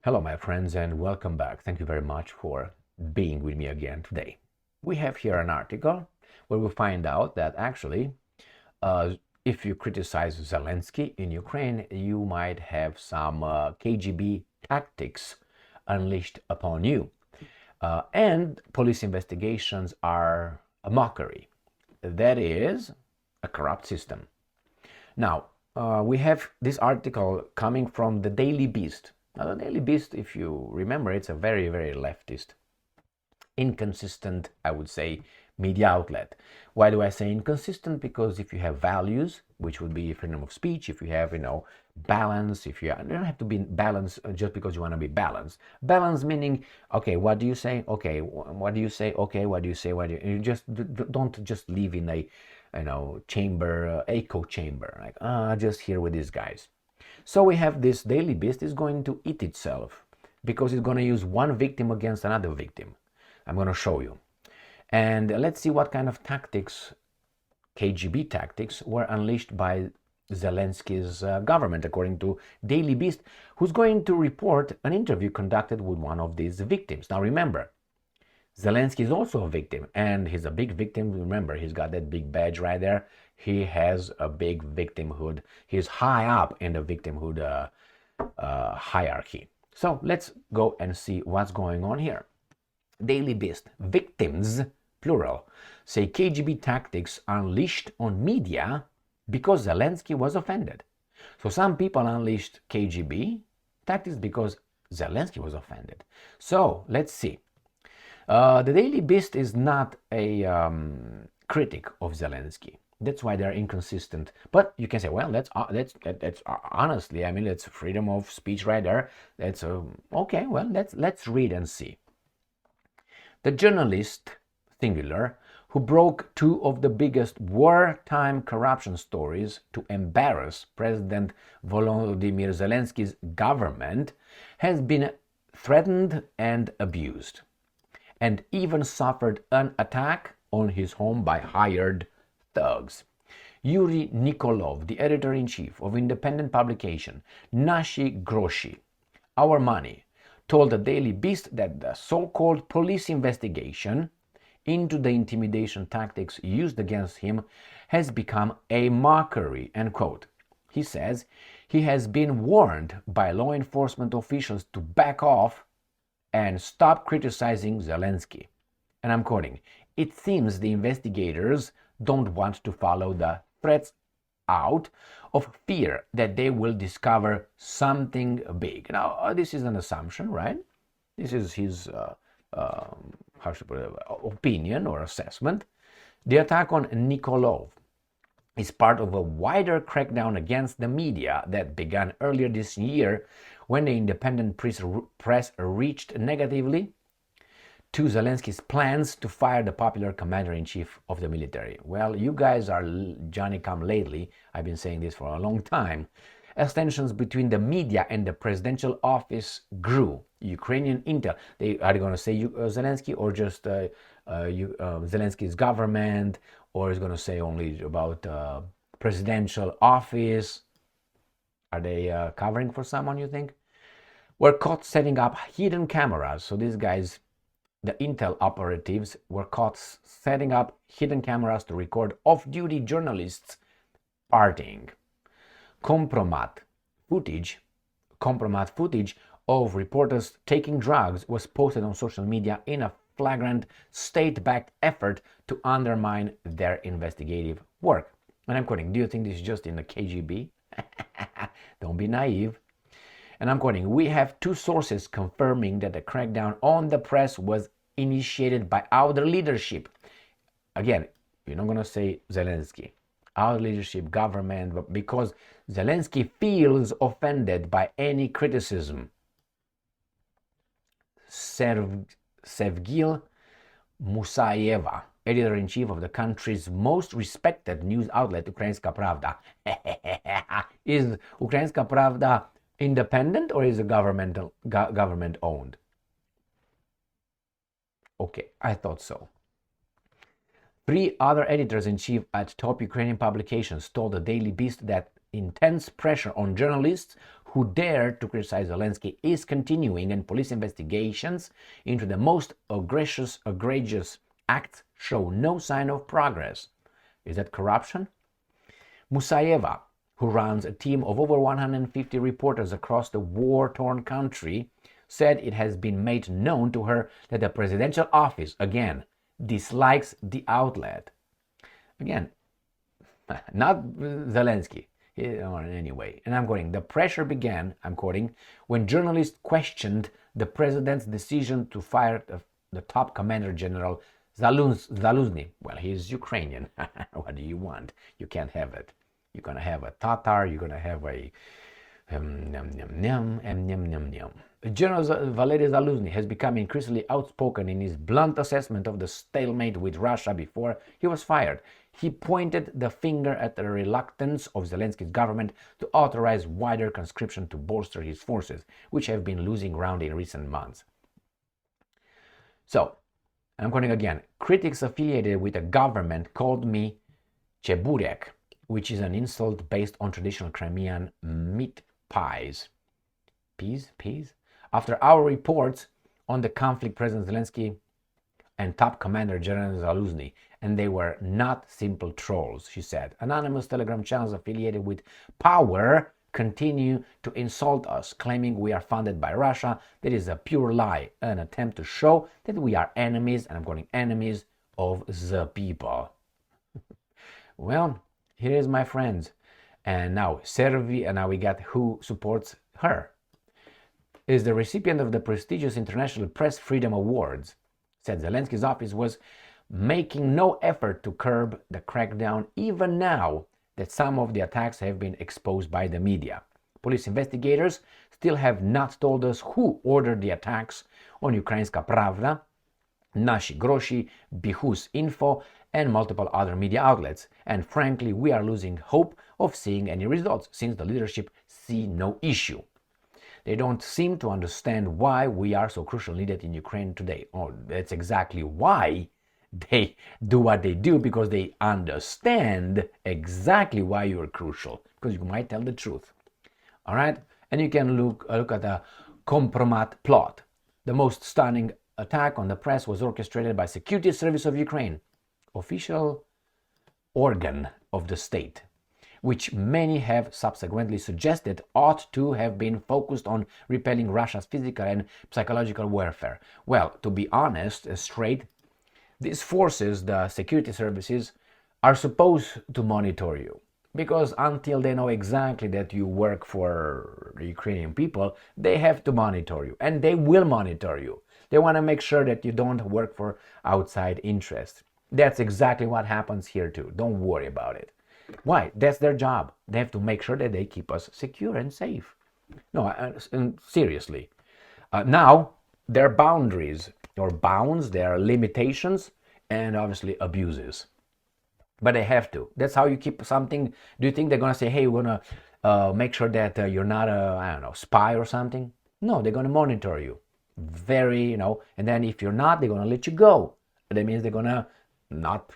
Hello, my friends, and welcome back. Thank you very much for being with me again today. We have here an article where we find out that actually, if you criticize Zelensky in Ukraine, you might have some KGB tactics unleashed upon you. And police investigations are a mockery. That is a corrupt system. Now, we have this article coming from the Daily Beast. Now, the Daily Beast, if you remember, it's a very, very leftist, inconsistent, I would say, media outlet. Why do I say inconsistent? Because if you have values, which would be freedom of speech, if you have, balance, you don't have to be balanced just because you want to be balanced. Balance meaning, okay, what do you say? Okay, what do you say? Okay, what do you say? You just don't just live in a, chamber, echo chamber, like, just here with these guys. So we have this Daily Beast is going to eat itself because it's going to use one victim against another victim. I'm going to show you. And let's see what kind of tactics, KGB tactics, were unleashed by Zelensky's government, according to Daily Beast, who's going to report an interview conducted with one of these victims. Now remember, Zelensky is also a victim, and he's a big victim. Remember, he's got that big badge right there. He has a big victimhood. He's high up in the victimhood hierarchy. So let's go and see what's going on here. Daily Beast, victims, plural, say KGB tactics unleashed on media because Zelensky was offended. So some people unleashed KGB tactics because Zelensky was offended. So let's see. The Daily Beast is not a critic of Zelensky. That's why they're inconsistent. But you can say, well, that's honestly, I mean, it's freedom of speech right there. That's okay. Well, let's read and see. The journalist, singular, who broke two of the biggest wartime corruption stories to embarrass President Volodymyr Zelensky's government, has been threatened and abused, and even suffered an attack on his home by hired thugs. Yuri Nikolov, the editor-in-chief of independent publication Nashi Groshi, Our Money, told the Daily Beast that the so-called police investigation into the intimidation tactics used against him has become a mockery, end quote. He says he has been warned by law enforcement officials to back off and stop criticizing Zelensky. And I'm quoting, "It seems the investigators don't want to follow the threats out of fear that they will discover something big." Now, this is an assumption, right? This is his, how should I put it, opinion or assessment. The attack on Nikolov is part of a wider crackdown against the media that began earlier this year when the independent press reached negatively to Zelensky's plans to fire the popular commander-in-chief of the military. Well, you guys are Johnny-come-lately. I've been saying this for a long time. As tensions between the media and the presidential office grew, Ukrainian intel, are they going to say Zelensky or just Zelensky's government, or is going to say only about presidential office? Are they covering for someone, you think? Were caught setting up hidden cameras. So these guys, the intel operatives, were caught setting up hidden cameras to record off-duty journalists partying. Compromat footage of reporters taking drugs was posted on social media in a flagrant state-backed effort to undermine their investigative work. And I'm quoting, do you think this is just in the KGB? Don't be naive. And I'm quoting, "We have two sources confirming that the crackdown on the press was initiated by our leadership." Again, you're not going to say Zelensky. Our leadership, government, but because Zelensky feels offended by any criticism. Sevgil Musaeva, editor-in-chief of the country's most respected news outlet, Ukrainska Pravda. Is Ukrainska Pravda independent or is it government owned? Okay, I thought so. 3 other editors-in-chief at top Ukrainian publications told the Daily Beast that intense pressure on journalists who dared to criticize Zelensky is continuing, and police investigations into the most egregious acts show no sign of progress. Is that corruption? Musayeva, who runs a team of over 150 reporters across the war-torn country, said it has been made known to her that the presidential office, again, dislikes the outlet. Again, not Zelensky, anyway. And I'm quoting, the pressure began, I'm quoting, when journalists questioned the president's decision to fire the top commander, General Zaluzny. Well, he's Ukrainian. What do you want? You can't have it. You're going to have a Tatar, you're going to have a General Valery Zaluzny has become increasingly outspoken in his blunt assessment of the stalemate with Russia before he was fired. He pointed the finger at the reluctance of Zelensky's government to authorize wider conscription to bolster his forces, which have been losing ground in recent months. So, I'm quoting again, critics affiliated with the government called me Cheburek, which is an insult based on traditional Crimean meat pies. Peas? After our reports on the conflict, President Zelensky and top commander General Zaluzny, and they were not simple trolls, she said. Anonymous Telegram channels affiliated with power continue to insult us, claiming we are funded by Russia. That is a pure lie, an attempt to show that we are enemies, and I'm calling enemies of the people. Well, here is my friends. And now Servi, and now we got who supports her. Is the recipient of the prestigious International Press Freedom Awards. Said Zelensky's office was making no effort to curb the crackdown, even now that some of the attacks have been exposed by the media. Police investigators still have not told us who ordered the attacks on Ukrainska Pravda, Nashi Groshi, Bihus Info, and multiple other media outlets. And frankly, we are losing hope of seeing any results, since the leadership see no issue. They don't seem to understand why we are so crucial needed in Ukraine today. Oh, that's exactly why they do what they do, because they understand exactly why you are crucial, because you might tell the truth. All right? And you can look at the Kompromat plot. The most stunning attack on the press was orchestrated by Security Service of Ukraine, official organ of the state, which many have subsequently suggested ought to have been focused on repelling Russia's physical and psychological warfare. Well, to be honest, straight, these forces, the security services, are supposed to monitor you, because until they know exactly that you work for the Ukrainian people, they have to monitor you, and they will monitor you. They want to make sure that you don't work for outside interests. That's exactly what happens here too. Don't worry about it. Why? That's their job. They have to make sure that they keep us secure and safe. No, seriously. Now, there are boundaries or bounds, there are limitations, and obviously abuses. But they have to. That's how you keep something. Do you think they're going to say, hey, we're going to make sure that you're not a, spy or something? No, they're going to monitor you. And then if you're not, they're going to let you go. That means they're going to not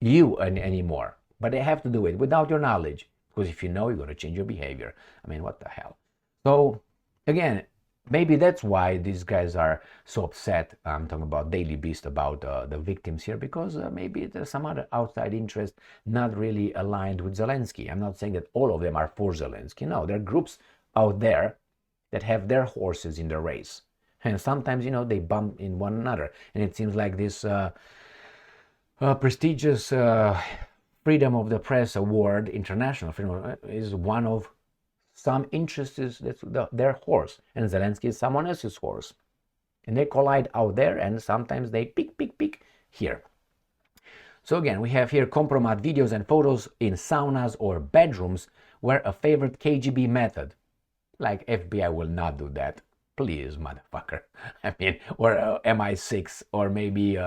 you anymore. But they have to do it without your knowledge, because if you know, you're going to change your behavior. I mean, what the hell? So again, maybe that's why these guys are so upset. I'm talking about Daily Beast, about the victims here, because maybe there's some other outside interest not really aligned with Zelensky. I'm not saying that all of them are for Zelensky. No, there are groups out there that have their horses in the race. And sometimes, they bump in one another. And it seems like this prestigious Freedom of the Press Award, International Freedom, is one of some interests, that's their horse. And Zelensky is someone else's horse. And they collide out there, and sometimes they pick here. So again, we have here compromat videos and photos in saunas or bedrooms were a favorite KGB method. Like FBI will not do that. Please, motherfucker. I mean, or MI6, or maybe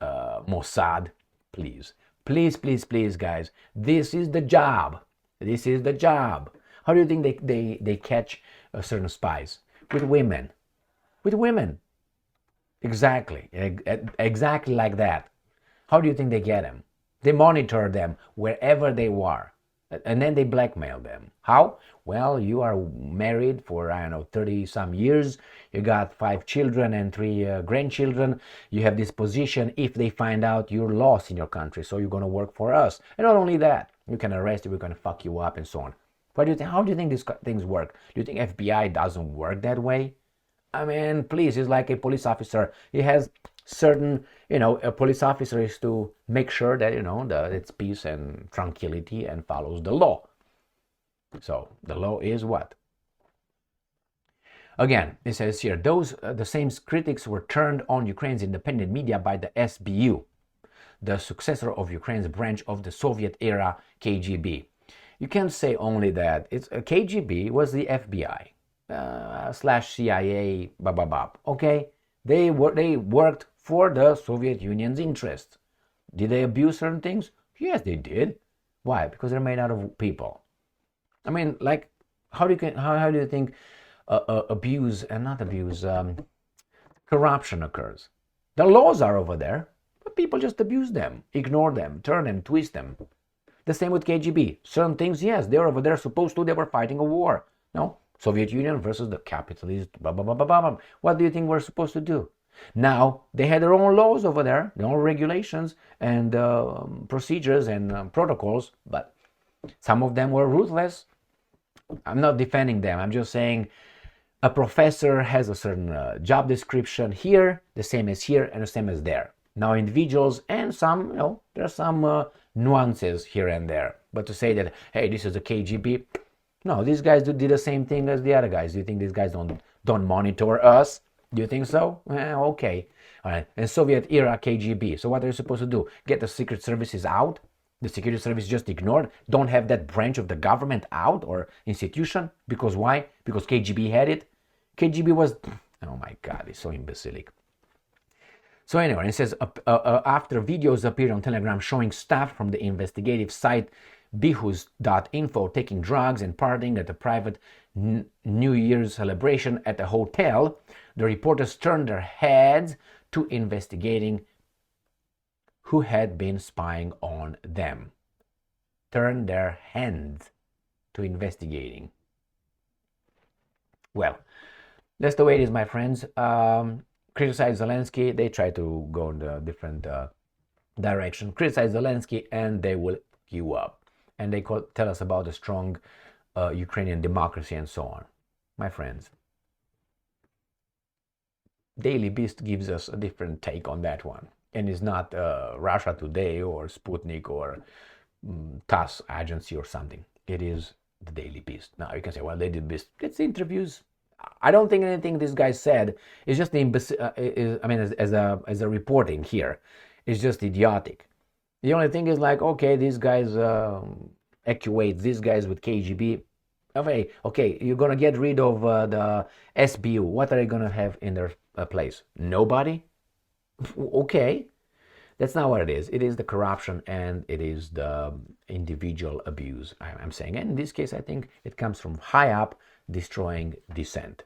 Mossad. Please, guys. This is the job. This is the job. How do you think they catch certain spies? With women. With women. Exactly. Exactly like that. How do you think they get them? They monitor them wherever they are. And then they blackmail them. How? Well, you are married for, I don't know, 30 some years. You got 5 children and 3 grandchildren. You have this position. If they find out, you're lost in your country. So you're going to work for us. And not only that, you can arrest you, we're going to fuck you up and so on. What do you think? How do you think these things work? Do you think FBI doesn't work that way? I mean, please, he's like a police officer. He has certain, a police officer is to make sure that, that it's peace and tranquility and follows the law. So the law is what? Again, it says here, the same critics were turned on Ukraine's independent media by the SBU, the successor of Ukraine's branch of the Soviet-era KGB. You can't say only that. It's KGB was the FBI / CIA, okay? They worked for the Soviet Union's interests. Did they abuse certain things? Yes, they did. Why? Because they're made out of people. I mean, like, how do you think corruption occurs? The laws are over there, but people just abuse them, ignore them, turn them, twist them. The same with KGB. Certain things, yes, they're over there supposed to, they were fighting a war. No, Soviet Union versus the capitalist, blah, blah, blah, blah, blah. What do you think we're supposed to do? Now, they had their own laws over there, their own regulations and procedures and protocols, but some of them were ruthless. I'm not defending them. I'm just saying a professor has a certain job description here, the same as here, and the same as there. Now, individuals and some, there are some nuances here and there. But to say that, hey, this is the KGB, no, these guys did the same thing as the other guys. Do you think these guys don't monitor us? Do you think so? Okay. All right. And Soviet era KGB. So what are you supposed to do? Get the secret services out? The security service just ignored? Don't have that branch of the government out or institution? Because why? Because KGB had it? KGB was, oh my God, it's so imbecilic. So anyway, it says, after videos appeared on Telegram showing staff from the investigative site bihus.info taking drugs and partying at a private New Year's celebration at a hotel, the reporters turned their heads to investigating who had been spying on them. Turned their hands to investigating. Well, that's the way it is, my friends. Criticize Zelensky, they try to go in a different direction. Criticize Zelensky and they will you up. And they tell us about the strong Ukrainian democracy and so on. My friends, Daily Beast gives us a different take on that one. And it's not Russia Today or Sputnik or TASS agency or something. It is the Daily Beast. Now you can say, well, Daily Beast, it's interviews. I don't think anything this guy said is just as a reporting here, it's just idiotic. The only thing is like, okay, these guys equate these guys with KGB. Okay, you're gonna get rid of the SBU. What are you gonna have in their place? Nobody. Okay, that's not what it is. It is the corruption and it is the individual abuse. I'm saying, and in this case, I think it comes from high up, destroying dissent.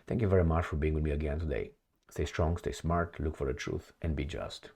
Thank you very much for being with me again today. Stay strong, stay smart, look for the truth, and be just.